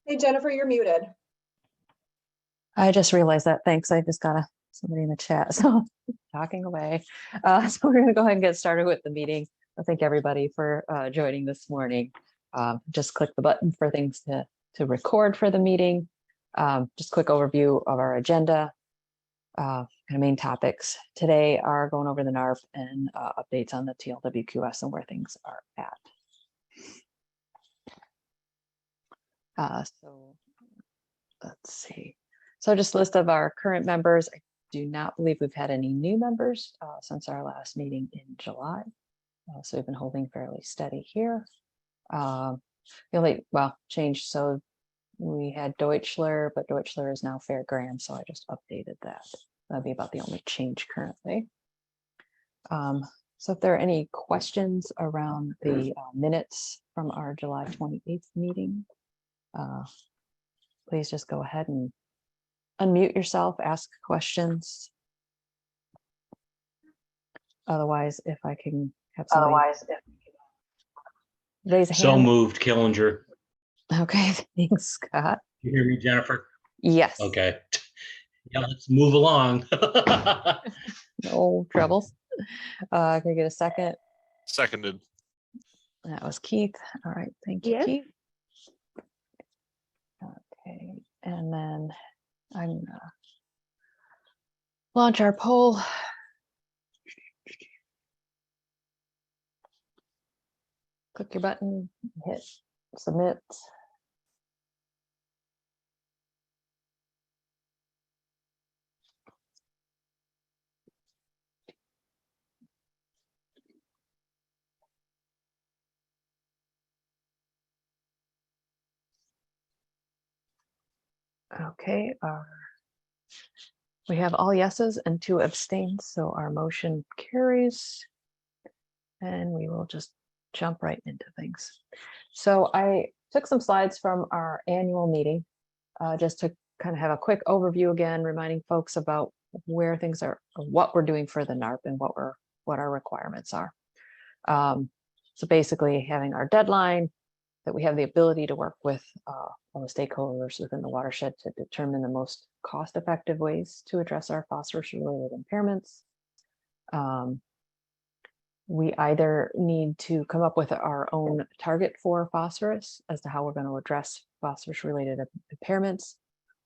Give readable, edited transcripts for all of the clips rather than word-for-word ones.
Hey, Jennifer, you're muted. I just realized that. Thanks. I just got somebody in the chat. So talking away. So we're going to go ahead and get started with the meeting. I thank everybody for joining this morning. Just click the button for things to record for the meeting. Just quick overview of our agenda. Kind of main topics today are going over the NARP and updates on the TLWQS and where things are at. So let's see. So just a list of our current members. I do not believe we've had any new members since our last meeting in July. So we've been holding fairly steady here. The only, change. So we had Deutschler, but Deutschler is now Fairgraham. So I just updated that. That'd be about the only change currently. So if there are any questions around the minutes from our July 28th meeting, please just go ahead and unmute yourself, ask questions. Otherwise, if I can have somebody raise a hand. So moved, Killinger. Okay, thanks, Scott. You hear me, Jennifer? Yes. Okay. Yeah, let's move along. No troubles. Can I get a second? Seconded. That was Keith. All right, thank you, Yes. Keith. Okay, and then I'm gonna launch our poll. Click your button, hit submit. Okay, we have all yeses and 2 abstains, so our motion carries. And we will just jump right into things. So I took some slides from our annual meeting, just to kind of have a quick overview again, reminding folks about where things are, what we're doing for the NARP and what our requirements are. So basically having our deadline, that we have the ability to work with all the stakeholders within the watershed to determine the most cost-effective ways to address our phosphorus-related impairments. We either need to come up with our own target for phosphorus as to how we're going to address phosphorus-related impairments,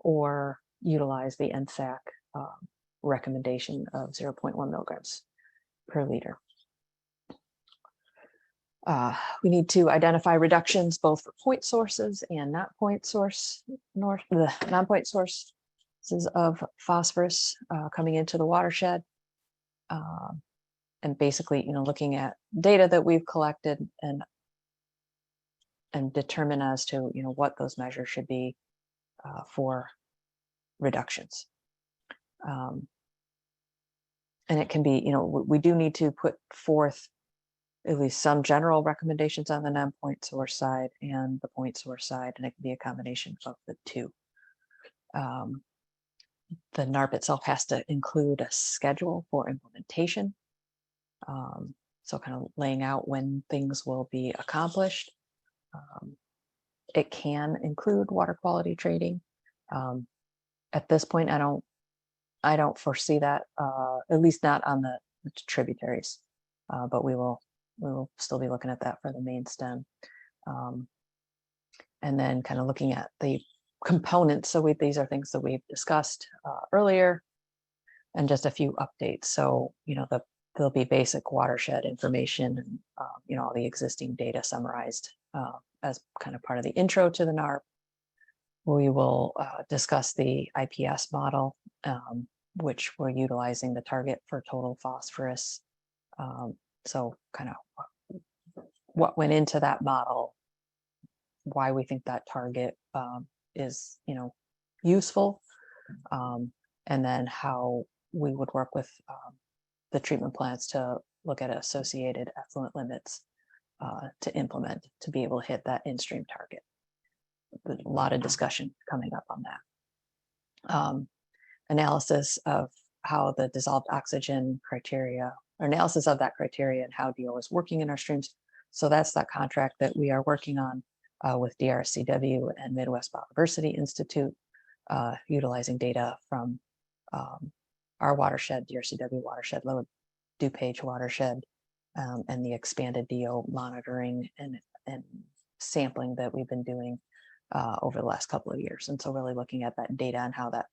or utilize the NSAC recommendation of 0.1 milligrams per liter. We need to identify reductions both for point sources and non-point sources of phosphorus coming into the watershed. And basically, looking at data that we've collected and determine as to, what those measures should be for reductions. And it can be, we do need to put forth at least some general recommendations on the non-point source side and the point source side, and it can be a combination of the two. The NARP itself has to include a schedule for implementation. So kind of laying out when things will be accomplished. It can include water quality trading. At this point, I don't foresee that, at least not on the tributaries, but we will still be looking at that for the main stem. And then kind of looking at the components. So these are things that we've discussed earlier, and just a few updates. So, there'll be basic watershed information and, all the existing data summarized as kind of part of the intro to the NARP. We will discuss the IPS model, which we're utilizing the target for total phosphorus. So kind of what went into that model, why we think that target is, useful, and then how we would work with the treatment plants to look at associated effluent limits to implement to be able to hit that in-stream target. There's a lot of discussion coming up on that. Analysis of how the dissolved oxygen criteria, or analysis of that criteria and how DO is working in our streams. So that's that contract that we are working on with DRCW and Midwest Biodiversity Institute, utilizing data from our watershed, DRCW watershed, Lower DuPage watershed, and the expanded DO monitoring and sampling that we've been doing over the last couple of years. And so really looking at that data and how that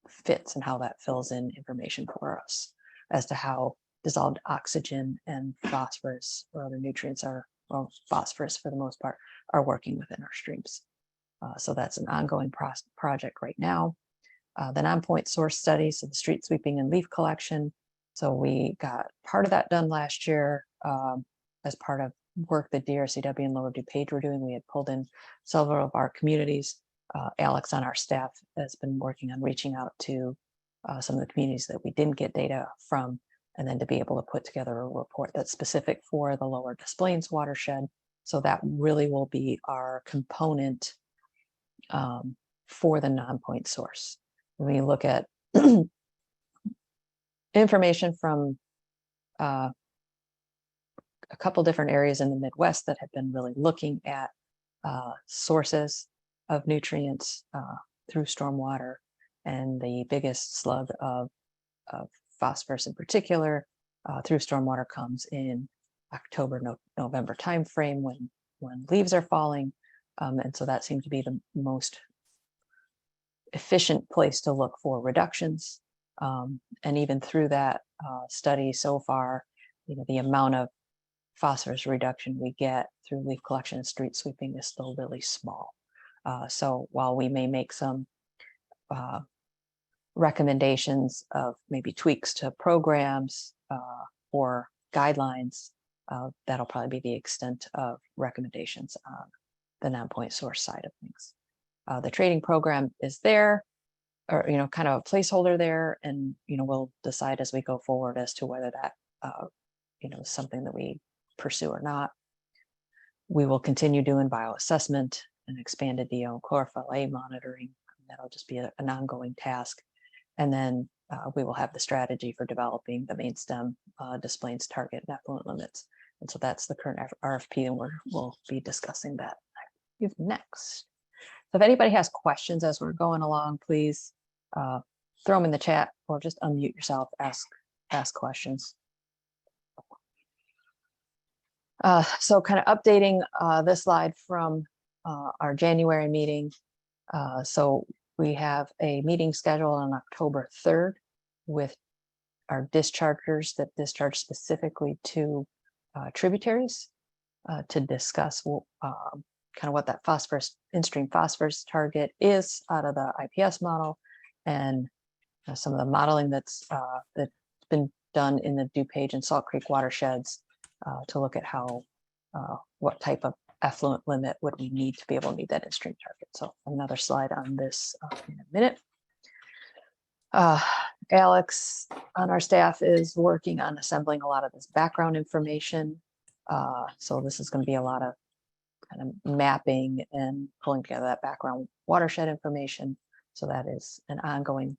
fits and how that fills in information for us as to how dissolved oxygen and phosphorus or other nutrients are, well, phosphorus for the most part, are working within our streams. So that's an ongoing project right now. The non-point source study, so the street sweeping and leaf collection. So we got part of that done last year as part of work that DRCW and Lower DuPage were doing. We had pulled in several of our communities. Alex on our staff has been working on reaching out to some of the communities that we didn't get data from, and then to be able to put together a report that's specific for the Lower Des Plaines watershed. So that really will be our component for the non-point source. When you look at information from a couple different areas in the Midwest that have been really looking at sources of nutrients through stormwater, and the biggest slug of phosphorus in particular through stormwater comes in October, November timeframe when leaves are falling, and so that seems to be the most efficient place to look for reductions. And even through that study so far, the amount of phosphorus reduction we get through leaf collection and street sweeping is still really small. So while we may make some recommendations of maybe tweaks to programs or guidelines, that'll probably be the extent of recommendations on the non-point source side of things. The trading program is there, or kind of a placeholder there, and we'll decide as we go forward as to whether that is something that we pursue or not. We will continue doing bioassessment and expanded DO and chlorophyll A monitoring. That'll just be an ongoing task. And then we will have the strategy for developing the main stem Des Plaines target and effluent limits. And so that's the current RFP, and we'll be discussing that next. So if anybody has questions as we're going along, please throw them in the chat or just unmute yourself, ask questions. So kind of updating this slide from our January meeting. So we have a meeting scheduled on October 3rd with our dischargers that discharge specifically to tributaries to discuss kind of what that phosphorus, in-stream phosphorus target is out of the IPS model, and some of the modeling that's been done in the DuPage and Salt Creek watersheds to look at how what type of effluent limit would we need to be able to meet that in-stream target. So another slide on this in a minute. Alex on our staff is working on assembling a lot of this background information. So this is going to be a lot of kind of mapping and pulling together that background watershed information. So that is an ongoing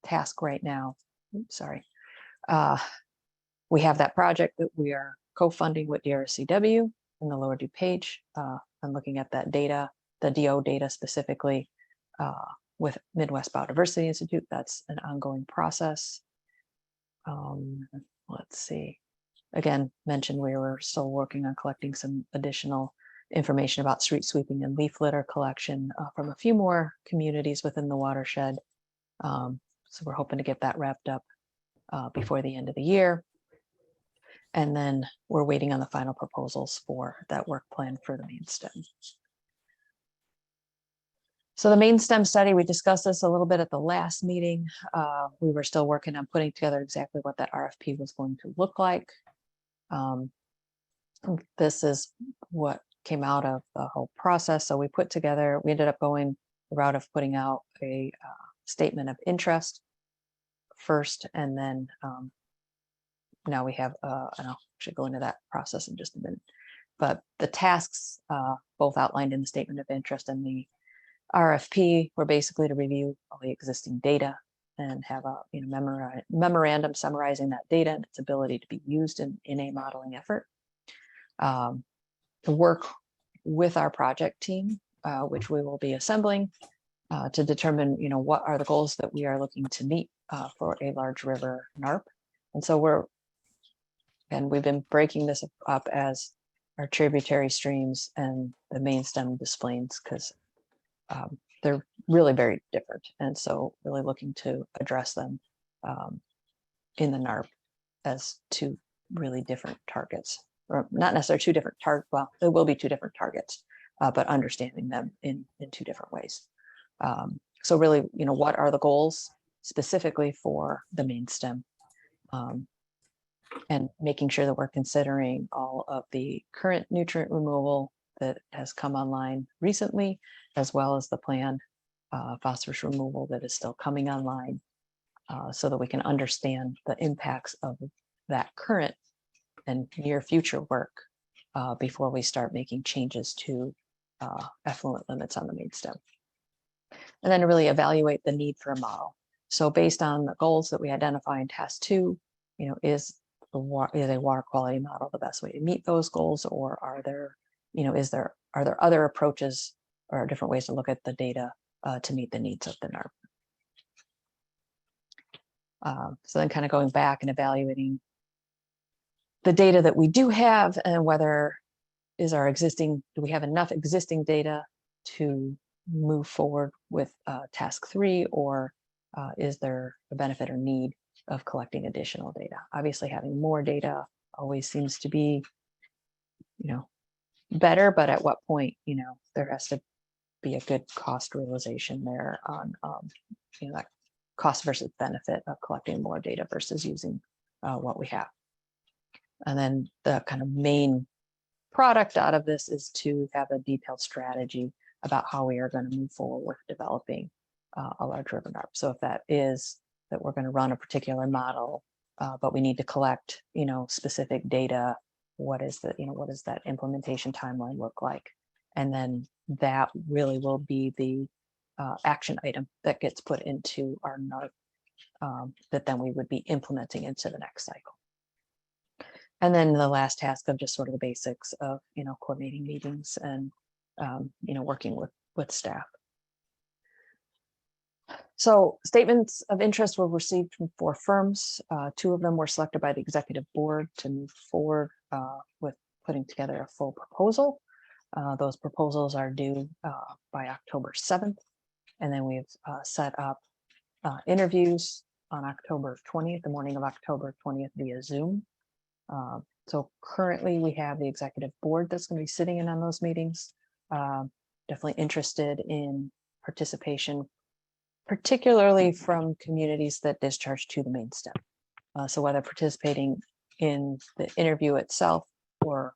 task right now. Oops, sorry. We have that project that we are co-funding with DRCW in the Lower DuPage and looking at that data, the DO data specifically with Midwest Biodiversity Institute. That's an ongoing process. Let's see. Again, mentioned we were still working on collecting some additional information about street sweeping and leaf litter collection from a few more communities within the watershed. So we're hoping to get that wrapped up before the end of the year. And then we're waiting on the final proposals for that work plan for the main stem. So the main stem study, we discussed this a little bit at the last meeting. We were still working on putting together exactly what that RFP was going to look like. This is what came out of the whole process. So we ended up going the route of putting out a statement of interest first, and then now we have, and I should go into that process in just a minute, but the tasks both outlined in the statement of interest and the RFP were basically to review all the existing data and have a memorandum summarizing that data and its ability to be used in a modeling effort. work with our project team, which we will be assembling, to determine, what are the goals that we are looking to meet for a large river NARP. And so we've been breaking this up as our tributary streams and the main stem displays, because they're really very different. And so really looking to address them in the NARP as two really different targets, or not necessarily two different targets. Well, there will be two different targets, but understanding them in two different ways. So really, what are the goals specifically for the main stem? And making sure that we're considering all of the current nutrient removal that has come online recently, as well as the planned phosphorus removal that is still coming online, so that we can understand the impacts of that current and near future work before we start making changes to effluent limits on the main stem. And then to really evaluate the need for a model. So based on the goals that we identify in task 2, is a water quality model the best way to meet those goals, or are there other approaches or different ways to look at the data to meet the needs of the NARP? So then kind of going back and evaluating the data that we do have, and whether do we have enough existing data to move forward with task 3, or is there a benefit or need of collecting additional data? Obviously, having more data always seems to be, better, but at what point, there has to be a good cost realization there on, that cost versus benefit of collecting more data versus using what we have. And then the kind of main product out of this is to have a detailed strategy about how we are going to move forward with developing a large river NARP. So if that is that we're going to run a particular model, but we need to collect, specific data, what does that implementation timeline look like? And then that really will be the action item that gets put into our NARP that then we would be implementing into the next cycle. And then the last task of just sort of the basics of, coordinating meetings and, working with staff. So statements of interest were received from 4 firms. 2 of them were selected by the executive board to move forward with putting together a full proposal. Those proposals are due by October 7th. And then we've set up interviews on October 20th, the morning of October 20th via Zoom. So currently we have the executive board that's going to be sitting in on those meetings. Definitely interested in participation, particularly from communities that discharge to the main stem. So whether participating in the interview itself, or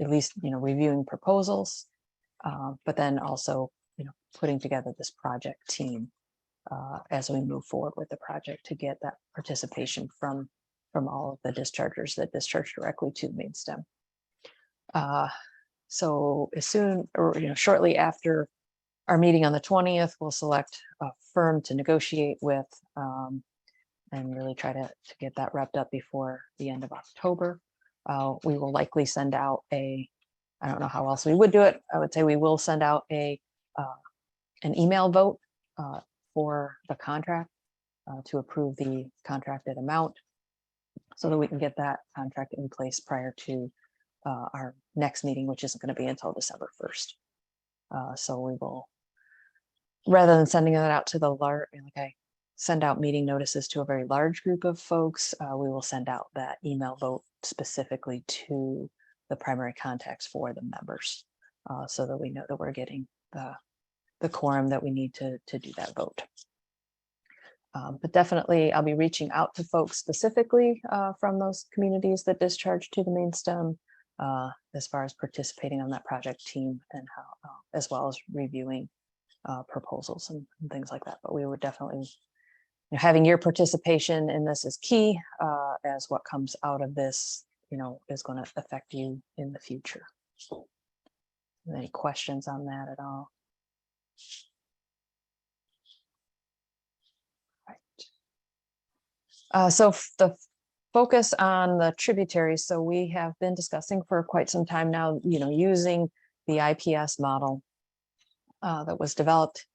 at least, reviewing proposals, but then also, putting together this project team as we move forward with the project to get that participation from all of the dischargers that discharge directly to the main stem. So as soon, or shortly after our meeting on the 20th, we'll select a firm to negotiate with, and really try to get that wrapped up before the end of October. We will likely send out I don't know how else we would do it. I would say we will send out an email vote for the contract to approve the contracted amount, so that we can get that contract in place prior to our next meeting, which isn't going to be until December 1st. So we will, rather than sending that out to the large, I send out meeting notices to a very large group of folks, we will send out that email vote specifically to the primary contacts for the members, so that we know that we're getting the quorum that we need to do that vote. But definitely I'll be reaching out to folks specifically from those communities that discharge to the main stem, as far as participating on that project team, and how, as well as reviewing proposals and things like that. But we would definitely, having your participation in this is key, as what comes out of this, is going to affect you in the future. Any questions on that at all? So the focus on the tributaries. So we have been discussing for quite some time now, using the IPS model that was developed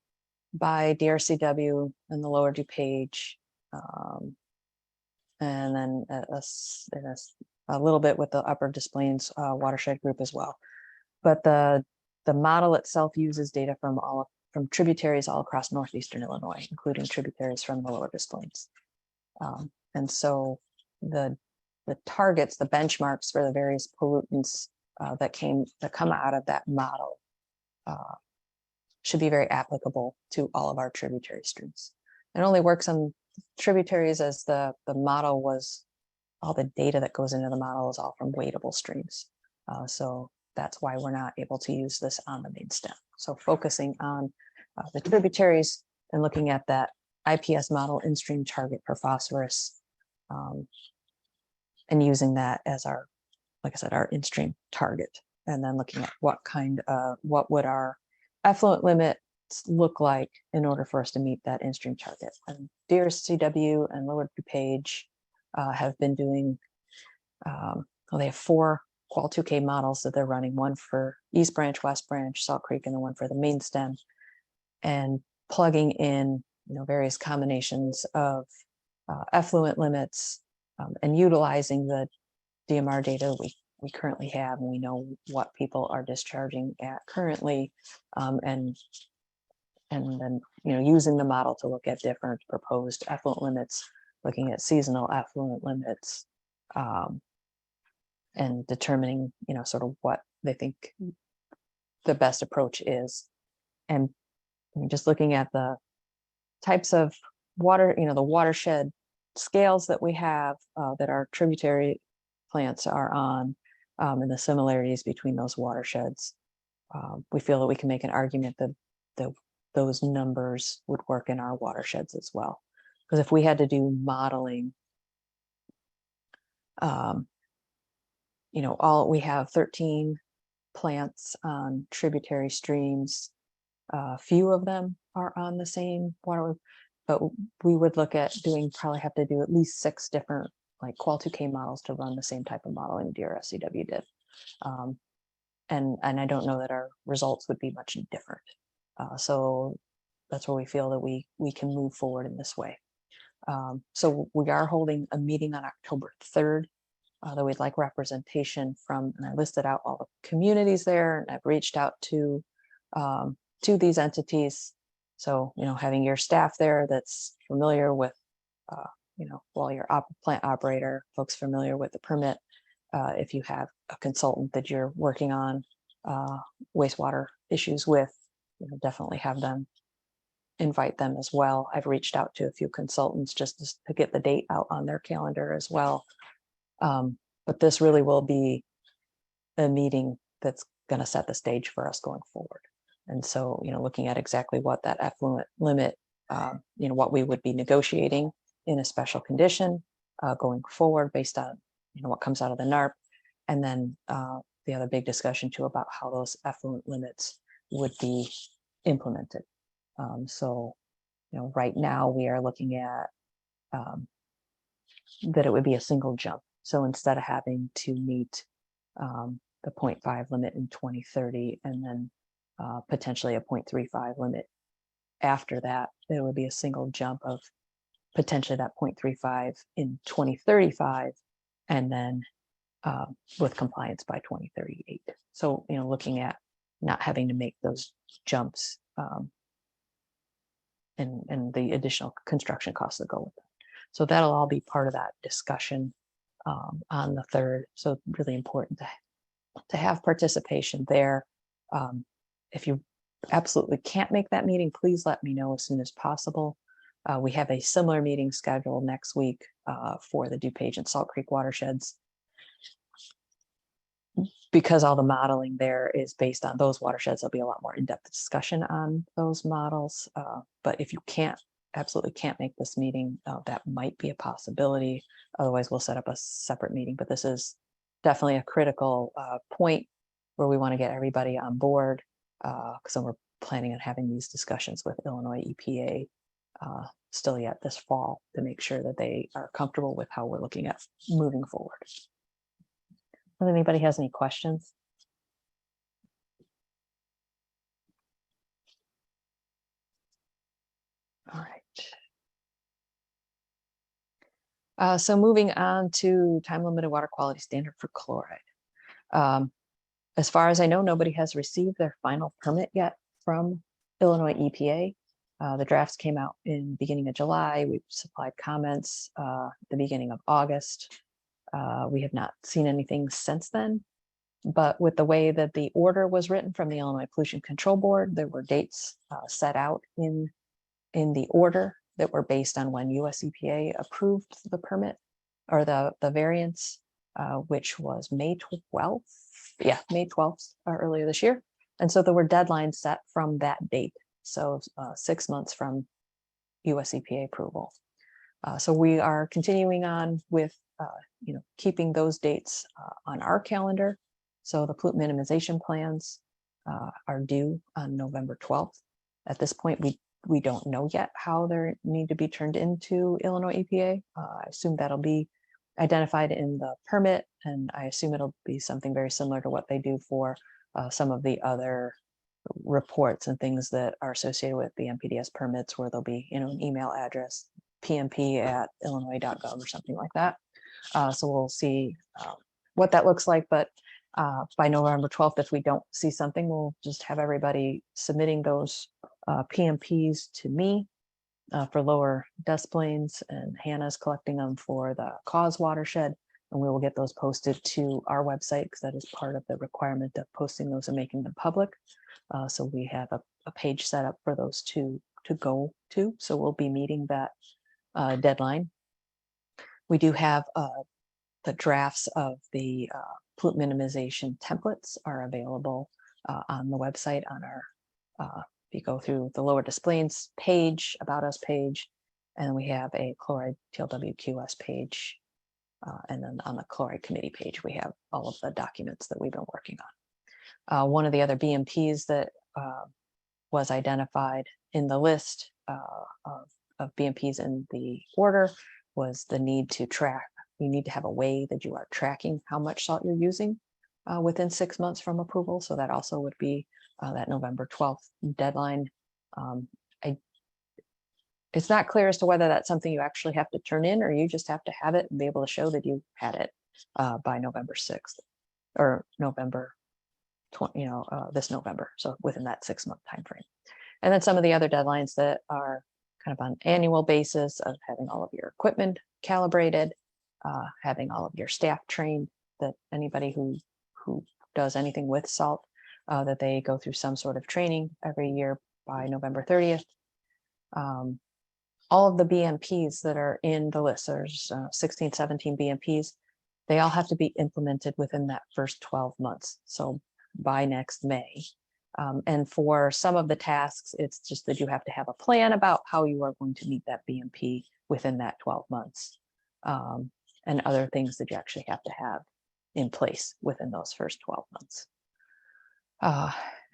by DRCW in the lower DuPage, and then a little bit with the upper Des Plaines watershed group as well. But the model itself uses data from tributaries all across northeastern Illinois, including tributaries from the lower Des Plaines. And so the targets, the benchmarks for the various pollutants that come out of that model should be very applicable to all of our tributary streams. It only works on tributaries as the model was, all the data that goes into the model is all from wadable streams. So that's why we're not able to use this on the main stem. So focusing on the tributaries and looking at that IPS model in-stream target for phosphorus, and using that as our, like I said, our in-stream target, and then looking at what would our effluent limits look like in order for us to meet that in-stream target. And DRCW and Lower DuPage have been doing, they have 4 Qual 2K models that they're running, one for East Branch, West Branch, Salt Creek, and then one for the main stem, and plugging in various combinations of effluent limits, and utilizing the DMR data we currently have, and we know what people are discharging at currently, and then using the model to look at different proposed effluent limits, looking at seasonal effluent limits, and determining sort of what they think the best approach is. And just looking at the types of water, the watershed scales that we have, that our tributary plants are on, and the similarities between those watersheds, we feel that we can make an argument that those numbers would work in our watersheds as well. Because if we had to do modeling, we have 13 plants on tributary streams. Few of them are on the same water, but we would look at probably have to do at least 6 different like Qual 2K models to run the same type of modeling DRSCW did. And I don't know that our results would be much different. So that's where we feel that we can move forward in this way. So we are holding a meeting on October 3rd, that we'd like representation from, and I listed out all the communities there, and I've reached out to these entities. So, having your staff there that's familiar with, while your plant operator, folks familiar with the permit, if you have a consultant that you're working on wastewater issues with, definitely have them, invite them as well. I've reached out to a few consultants just to get the date out on their calendar as well. But this really will be a meeting that's going to set the stage for us going forward. And so, looking at exactly what that effluent limit, what we would be negotiating in a special condition going forward based on, what comes out of the NARP. And then the other big discussion too about how those effluent limits would be implemented. So, right now we are looking at that it would be a single jump. So instead of having to meet the 0.5 limit in 2030 and then potentially a 0.35 limit after that, there would be a single jump of potentially that 0.35 in 2035, and then with compliance by 2038. So, looking at not having to make those jumps and the additional construction costs that go with it. So that'll all be part of that discussion on the 3rd. So really important to have participation there. If you absolutely can't make that meeting, please let me know as soon as possible. We have a similar meeting scheduled next week for the DuPage and Salt Creek watersheds. Because all the modeling there is based on those watersheds, there'll be a lot more in-depth discussion on those models. But if you absolutely can't make this meeting, that might be a possibility. Otherwise, we'll set up a separate meeting. But this is definitely a critical point where we want to get everybody on board. So we're planning on having these discussions with Illinois EPA still yet this fall to make sure that they are comfortable with how we're looking at moving forward. If anybody has any questions? All right. So moving on to time limited water quality standard for chloride. As far as I know, nobody has received their final permit yet from Illinois EPA. The drafts came out in the beginning of July. We've supplied comments the beginning of August. We have not seen anything since then. But with the way that the order was written from the Illinois Pollution Control Board, there were dates set out in the order that were based on when US EPA approved the permit or the variance, which was May 12th. Yeah, May 12th earlier this year. And so there were deadlines set from that date. So 6 months from US EPA approval. So we are continuing on with keeping those dates on our calendar. So the pollutant minimization plans are due on November 12th. At this point, we don't know yet how they need to be turned into Illinois EPA. I assume that'll be identified in the permit, and I assume it'll be something very similar to what they do for some of the other reports and things that are associated with the MPDS permits, where there'll be an email address, pmp@illinois.gov or something like that. So we'll see what that looks like, but by November 12th, if we don't see something, we'll just have everybody submitting those PMPs to me for lower dust plains, and Hannah's collecting them for the cause watershed, and we will get those posted to our website because that is part of the requirement of posting those and making them public. So we have a page set up for those to go to. So we'll be meeting that deadline. We do have the drafts of the pollutant minimization templates are available on the website on our, if you go through the lower displays page, about us page, and we have a chloride TLWQS page. And then on the chloride committee page, we have all of the documents that we've been working on. One of the other BMPs that was identified in the list of BMPs in the order was the need to track. You need to have a way that you are tracking how much salt you're using within 6 months from approval. So that also would be that November 12th deadline. It's not clear as to whether that's something you actually have to turn in, or you just have to have it and be able to show that you had it by November 6th or November 20, this November. So within that 6 month time frame. And then some of the other deadlines that are kind of on an annual basis of having all of your equipment calibrated, having all of your staff trained, that anybody who does anything with salt, that they go through some sort of training every year by November 30th. All of the BMPs that are in the list, there's 16, 17 BMPs, they all have to be implemented within that first 12 months. So by next May. And for some of the tasks, it's just that you have to have a plan about how you are going to meet that BMP within that 12 months. And other things that you actually have to have in place within those first 12 months.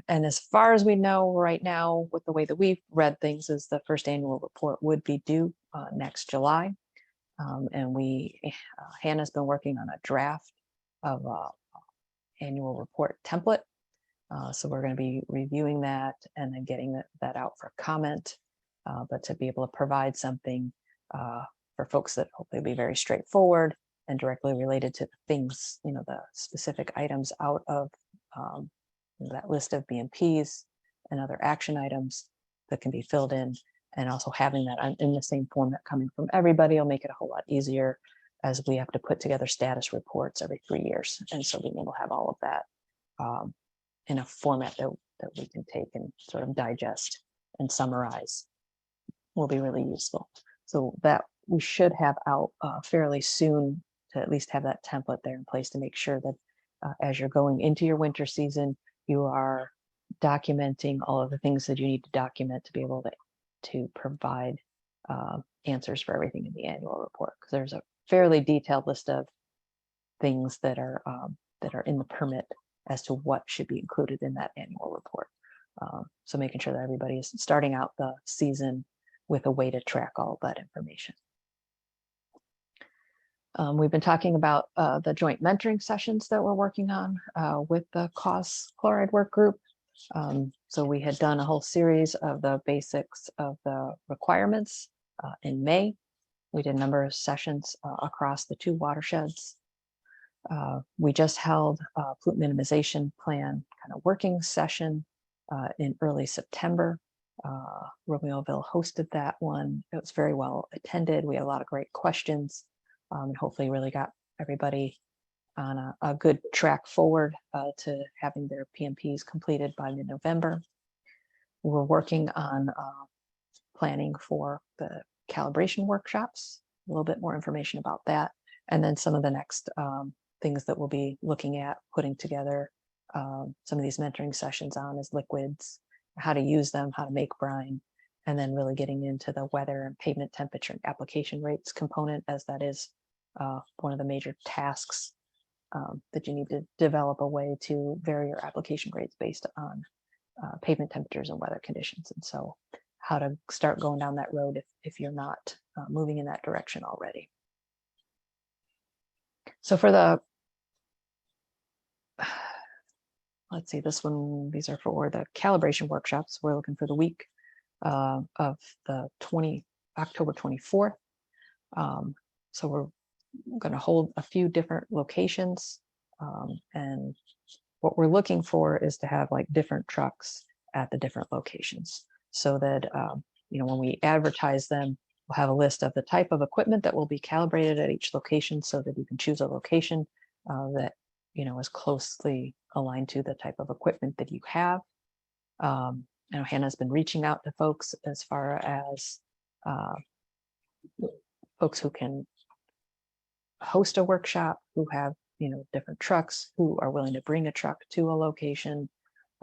And as far as we know right now, with the way that we've read things, is the first annual report would be due next July. And Hannah's been working on a draft of annual report template. So we're going to be reviewing that and then getting that out for comment, but to be able to provide something for folks that hopefully will be very straightforward and directly related to the things, the specific items out of that list of BMPs and other action items that can be filled in, and also having that in the same format coming from everybody will make it a whole lot easier, as we have to put together status reports every 3 years. And so being able to have all of that in a format that we can take and sort of digest and summarize will be really useful. So that we should have out fairly soon, to at least have that template there in place to make sure that as you're going into your winter season, you are documenting all of the things that you need to document to be able to provide answers for everything in the annual report. Because there's a fairly detailed list of things that are in the permit as to what should be included in that annual report. So making sure that everybody is starting out the season with a way to track all that information. We've been talking about the joint mentoring sessions that we're working on with the CAUSE chloride work group. So we had done a whole series of the basics of the requirements in May. We did a number of sessions across the 2 watersheds. We just held a pollutant minimization plan kind of working session in early September. Romeoville hosted that one. It was very well attended. We had a lot of great questions, and hopefully really got everybody on a good track forward to having their PMPs completed by mid-November. We're working on planning for the calibration workshops, a little bit more information about that. And then some of the next things that we'll be looking at putting together some of these mentoring sessions on is liquids, how to use them, how to make brine, and then really getting into the weather and pavement temperature and application rates component, as that is one of the major tasks that you need to develop a way to vary your application rates based on pavement temperatures and weather conditions. And so how to start going down that road if you're not moving in that direction already. So for the, let's see, these are for the calibration workshops. We're looking for the week of the October 24th. So we're going to hold a few different locations. And what we're looking for is to have like different trucks at the different locations so that, when we advertise them, we'll have a list of the type of equipment that will be calibrated at each location so that you can choose a location that, is closely aligned to the type of equipment that you have. I know Hannah's been reaching out to folks as far as folks who can host a workshop, who have, different trucks, who are willing to bring a truck to a location.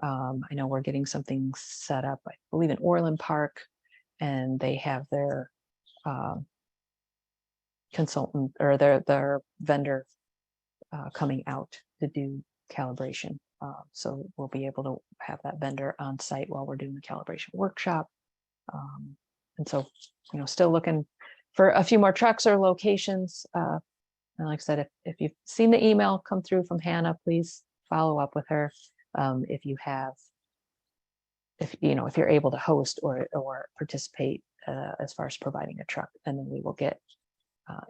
I know we're getting something set up, I believe in Orland Park, and they have their consultant or their vendor coming out to do calibration. So we'll be able to have that vendor on site while we're doing the calibration workshop. And so, still looking for a few more trucks or locations. And like I said, if you've seen the email come through from Hannah, please follow up with her. If you're able to host or participate as far as providing a truck, and then we will get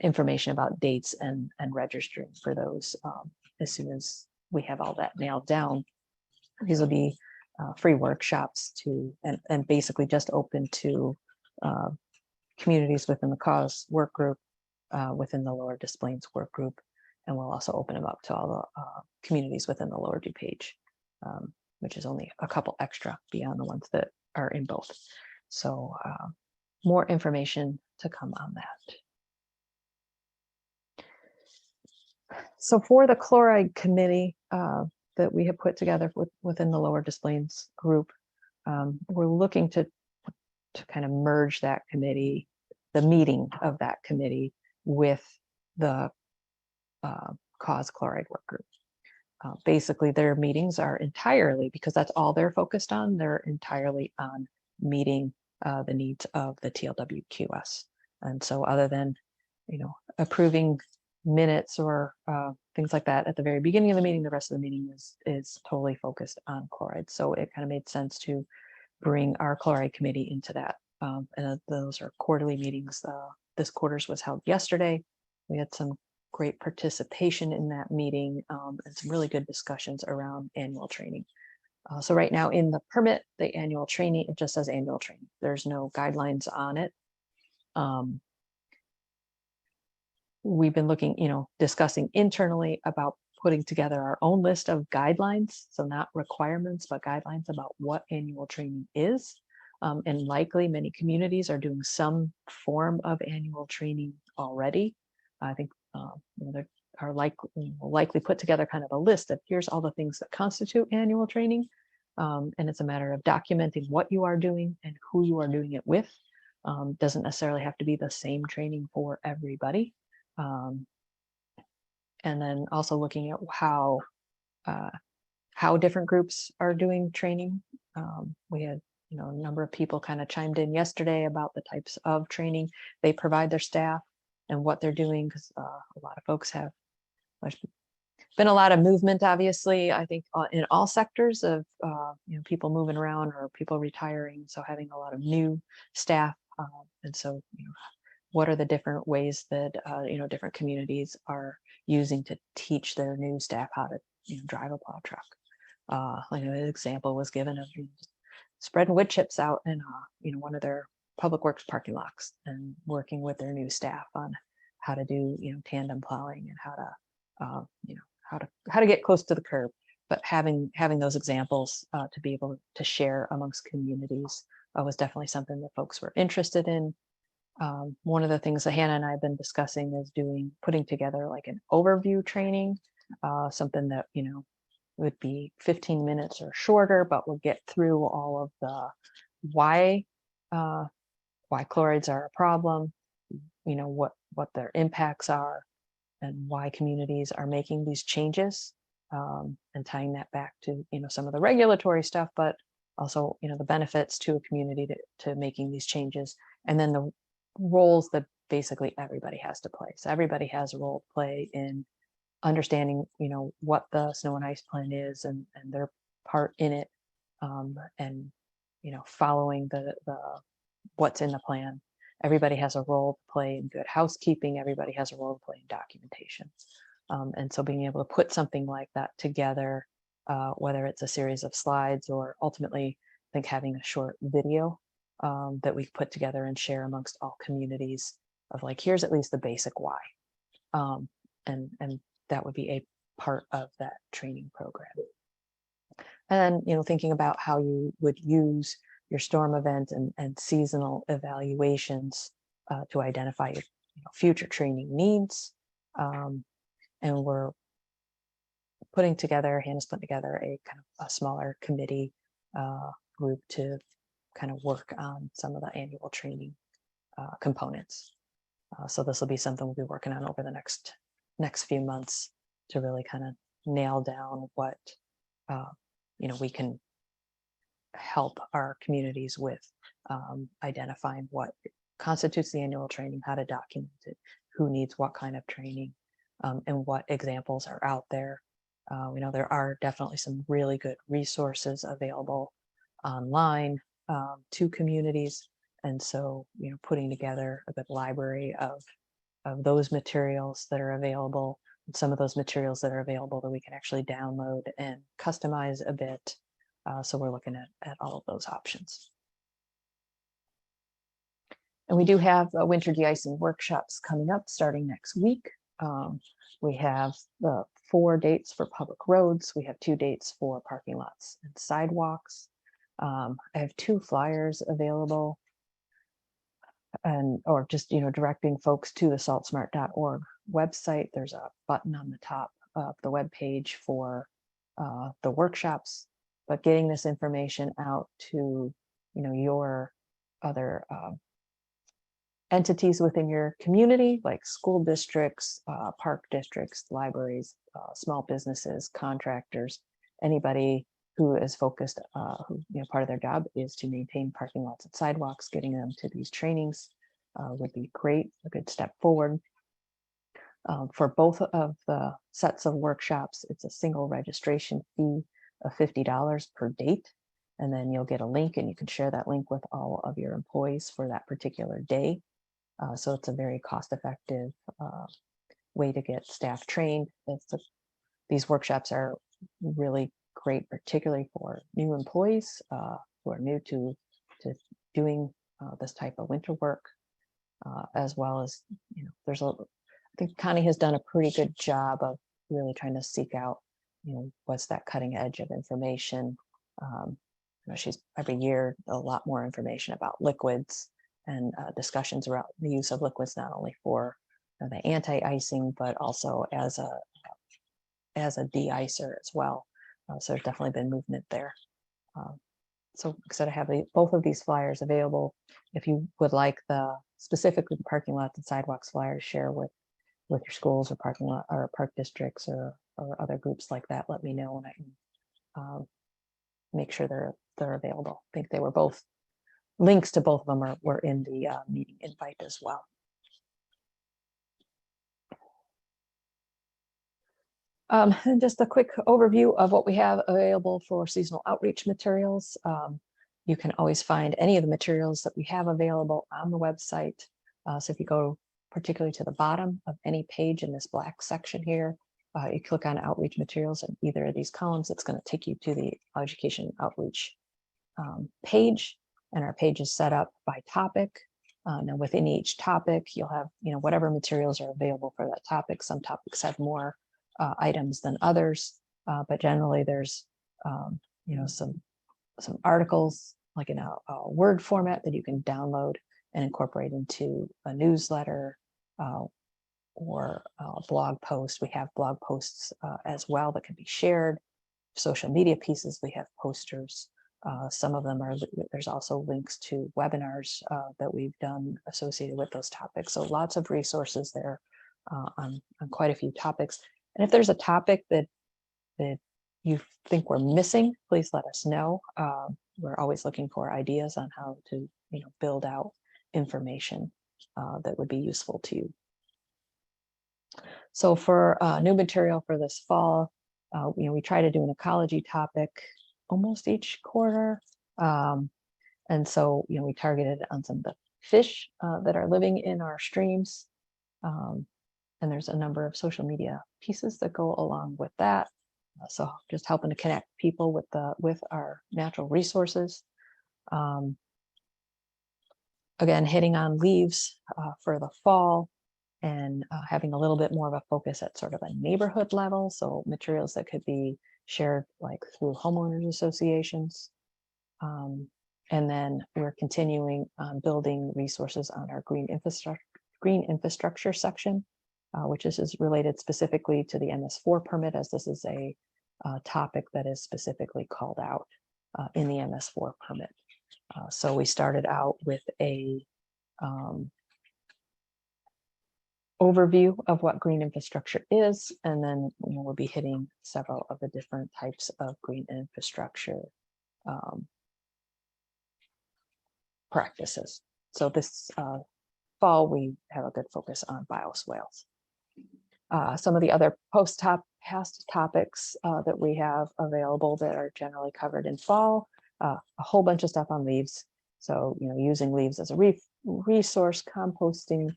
information about dates and registering for those as soon as we have all that nailed down. These will be free workshops and basically just open to communities within the CAUSE work group, within the Lower Des Plaines work group, and we'll also open them up to all the communities within the Lower DuPage, which is only a couple extra beyond the ones that are in both. So more information to come on that. So for the chloride committee that we have put together within the Lower Des Plaines group, we're looking to kind of merge that committee, the meeting of that committee, with the CAUSE chloride work group. Basically, their meetings are entirely, because that's all they're focused on, they're entirely on meeting the needs of the TLWQS. And so other than, approving minutes or things like that at the very beginning of the meeting, the rest of the meeting is totally focused on chloride. So it kind of made sense to bring our chloride committee into that. And those are quarterly meetings. This quarter's was held yesterday. We had some great participation in that meeting and some really good discussions around annual training. So right now in the permit, the annual training, it just says annual training. There's no guidelines on it. We've been looking, discussing internally about putting together our own list of guidelines. So not requirements, but guidelines about what annual training is. And likely many communities are doing some form of annual training already. I think there are likely put together kind of a list of here's all the things that constitute annual training. And it's a matter of documenting what you are doing and who you are doing it with. Doesn't necessarily have to be the same training for everybody. And then also looking at how different groups are doing training. We had a number of people kind of chimed in yesterday about the types of training they provide their staff and what they're doing, because a lot of folks have, there's been a lot of movement, obviously, I think in all sectors of people moving around or people retiring, so having a lot of new staff, and so what are the different ways that different communities are using to teach their new staff how to drive a plow truck. Like an example was given of spreading wood chips out in one of their public works parking lots and working with their new staff on how to do tandem plowing and how to how to get close to the curb. But having those examples to be able to share amongst communities was definitely something that folks were interested in. One of the things that Hannah and I have been discussing is putting together like an overview training, something that would be 15 minutes or shorter, but we'll get through all of the why chlorides are a problem, what their impacts are, and why communities are making these changes, and tying that back to some of the regulatory stuff, but also the benefits to a community to making these changes, and then the roles that basically everybody has to play. So everybody has a role to play in understanding what the snow and ice plan is and their part in it, and following the what's in the plan. Everybody has a role to play in good housekeeping. Everybody has a role to play in documentation, and so being able to put something like that together, whether it's a series of slides or ultimately I think having a short video that we put together and share amongst all communities of like, here's at least the basic why, and that would be a part of that training program. And then thinking about how you would use your storm event and seasonal evaluations to identify your future training needs. And we're putting together, Hannah's putting together a kind of a smaller committee group to kind of work on some of the annual training components. So this will be something we'll be working on over the next few months to really kind of nail down what we can help our communities with, identifying what constitutes the annual training, how to document it, who needs what kind of training, and what examples are out there. We know there are definitely some really good resources available online to communities, and so putting together a good library of those materials that are available, and some of those materials that are available that we can actually download and customize a bit. So we're looking at all of those options. And we do have winter de-icing workshops coming up starting next week. We have the 4 dates for public roads. We have 2 dates for parking lots and sidewalks. I have 2 flyers available, or just directing folks to the saltsmart.org website. There's a button on the top of the web page for the workshops, but getting this information out to your other entities within your community, like school districts, park districts, libraries, small businesses, contractors, anybody who is focused, who part of their job is to maintain parking lots and sidewalks. Getting them to these trainings would be great, a good step forward. For both of the sets of workshops, it's a single registration fee of $50 per date, and then you'll get a link, and you can share that link with all of your employees for that particular day. So it's a very cost-effective way to get staff trained. These workshops are really great, particularly for new employees who are new to doing this type of winter work, as well as I think Connie has done a pretty good job of really trying to seek out what's that cutting edge of information. She's every year a lot more information about liquids and discussions around the use of liquids, not only for the anti-icing, but also as a de-icer as well. So there's definitely been movement there. So like I said, I have both of these flyers available. If you would like specifically the parking lots and sidewalks flyers, share with your schools or parking lot or park districts or other groups like that, let me know, and I can make sure they're available. I think they were both, links to both of them were in the meeting invite as well. And just a quick overview of what we have available for seasonal outreach materials. You can always find any of the materials that we have available on the website. So if you go particularly to the bottom of any page in this black section here, you click on outreach materials in either of these columns, it's going to take you to the education outreach page, and our page is set up by topic. Now within each topic, you'll have, whatever materials are available for that topic. Some topics have more items than others, but generally there's, some articles like in a Word format that you can download and incorporate into a newsletter or a blog post. We have blog posts as well that can be shared. Social media pieces, we have posters. Some of them there's also links to webinars that we've done associated with those topics. So lots of resources there on quite a few topics. And if there's a topic that you think we're missing, please let us know. We're always looking for ideas on how to, build out information that would be useful to you. So for new material for this fall, we try to do an ecology topic almost each quarter. And so, we targeted on some of the fish that are living in our streams. And there's a number of social media pieces that go along with that. So just helping to connect people with our natural resources. Again, hitting on leaves for the fall, and having a little bit more of a focus at sort of a neighborhood level. So materials that could be shared like through homeowners associations. And then we're continuing on building resources on our green infrastructure section, which is related specifically to the MS4 permit, as this is a topic that is specifically called out in the MS4 permit. So we started out with a overview of what green infrastructure is, and then we'll be hitting several of the different types of green infrastructure practices. So this fall, we have a good focus on bioswales. Some of the other past topics that we have available that are generally covered in fall, a whole bunch of stuff on leaves. So, using leaves as a resource, composting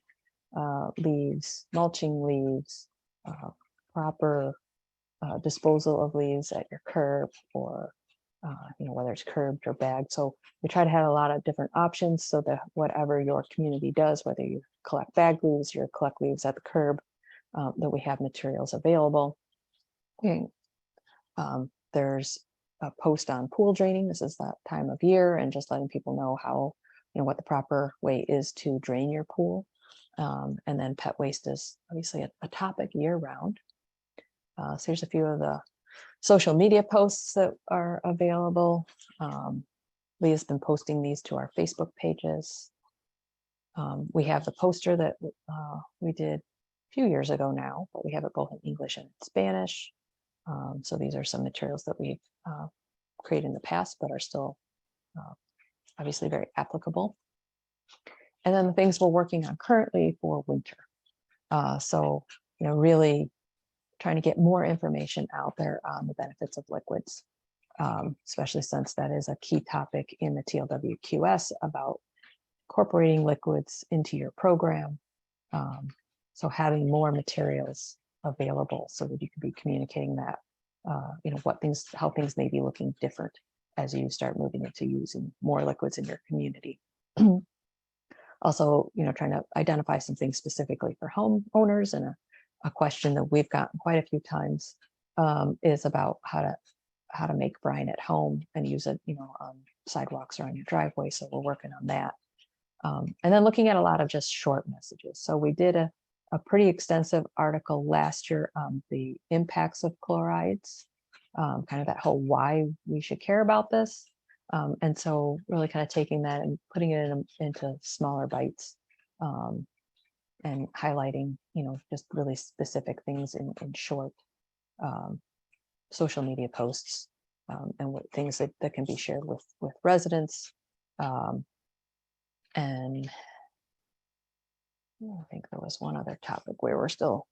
leaves, mulching leaves, proper disposal of leaves at your curb, or whether it's curbed or bagged. So we try to have a lot of different options so that whatever your community does, whether you collect bagged leaves or collect leaves at the curb, that we have materials available. And, there's a post on pool draining. This is that time of year, and just letting people know how, what the proper way is to drain your pool. And then pet waste is obviously a topic year round. So here's a few of the social media posts that are available. Leah's been posting these to our Facebook pages. We have the poster that we did a few years ago now, but we have it both in English and Spanish. So these are some materials that we've created in the past, but are still obviously very applicable. And then the things we're working on currently for winter. So, really trying to get more information out there on the benefits of liquids, especially since that is a key topic in the TLWQS about incorporating liquids into your program. So having more materials available so that you can be communicating that, how things may be looking different as you start moving into using more liquids in your community. Also, trying to identify some things specifically for homeowners, and a question that we've gotten quite a few times is about how to make brine at home and use it, on sidewalks or on your driveway. So we're working on that. And then looking at a lot of just short messages. So we did a pretty extensive article last year on the impacts of chlorides, kind of that whole why we should care about this. And so really kind of taking that and putting it into smaller bites, and highlighting, just really specific things in short social media posts and what things that can be shared with residents. And I think there was one other topic where we're still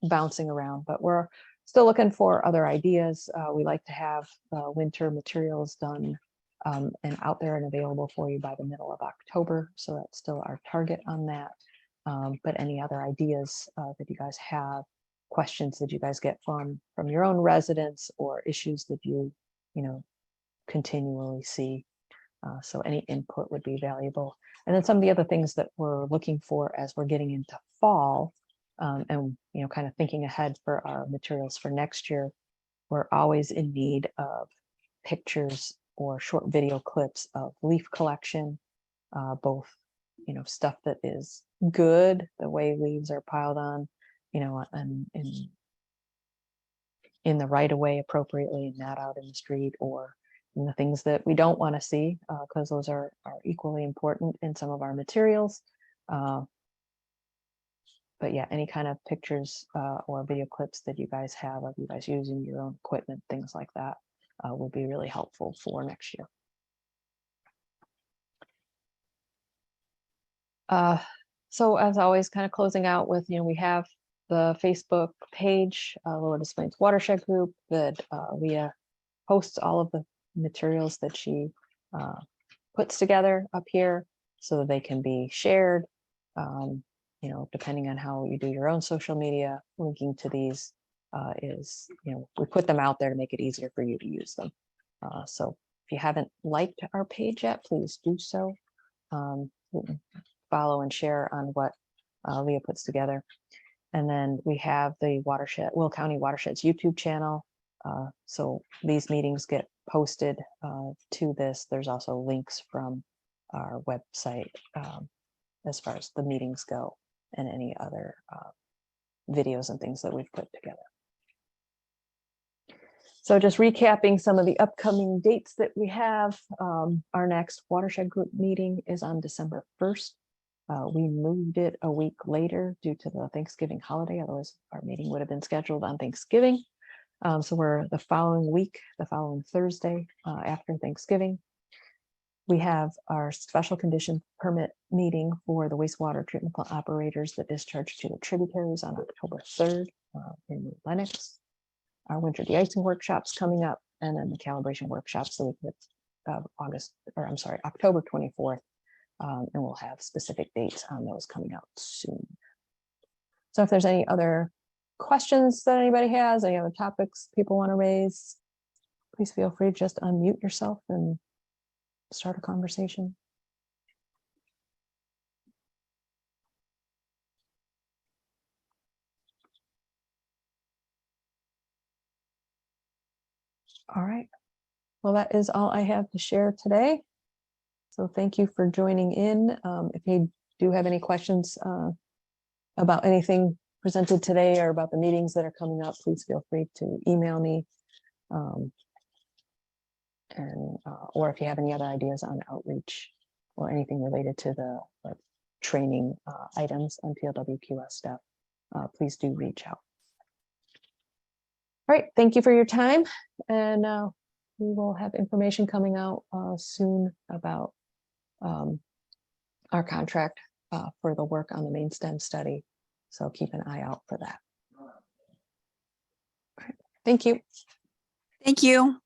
bouncing around, but we're still looking for other ideas. We like to have winter materials done and out there and available for you by the middle of October. So that's still our target on that. But any other ideas that you guys have, questions that you guys get from your own residents, or issues that you continually see. So any input would be valuable. And then some of the other things that we're looking for as we're getting into fall, and kind of thinking ahead for our materials for next year, we're always in need of pictures or short video clips of leaf collection, both stuff that is good, the way leaves are piled on, and in the right of way appropriately, not out in the street, or in the things that we don't want to see, because those are equally important in some of our materials. But yeah, any kind of pictures or video clips that you guys have of you guys using your own equipment, things like that, will be really helpful for next year. So as always, kind of closing out with, we have the Facebook page, Lower Des Plaines Watershed Group, that Leah posts all of the materials that she puts together up here so that they can be shared. Depending on how you do your own social media, linking to these is, we put them out there to make it easier for you to use them. So if you haven't liked our page yet, please do so. Follow and share on what Leah puts together. And then we have the Watershed, Will County Watershed's YouTube channel. So these meetings get posted to this. There's also links from our website as far as the meetings go, and any other videos and things that we've put together. So just recapping some of the upcoming dates that we have. Our next Watershed Group meeting is on December 1st. We moved it a week later due to the Thanksgiving holiday, otherwise our meeting would have been scheduled on Thanksgiving. So we're the following week, the following Thursday after Thanksgiving. We have our special condition permit meeting for the wastewater treatment plant operators that discharge to the tributaries on October 3rd in Lenox. Our winter de-icing workshops coming up, and then the calibration workshops the week of October 24th. And we'll have specific dates on those coming out soon. So if there's any other questions that anybody has, any other topics people want to raise, please feel free to just unmute yourself and start a conversation. All right. Well, that is all I have to share today. So thank you for joining in. If you do have any questions about anything presented today or about the meetings that are coming up, please feel free to email me. Or if you have any other ideas on outreach or anything related to the training items on PLWQS stuff, please do reach out. All right, thank you for your time, and we will have information coming out soon about our contract for the work on the main stem study. So keep an eye out for that. All right, thank you. Thank you.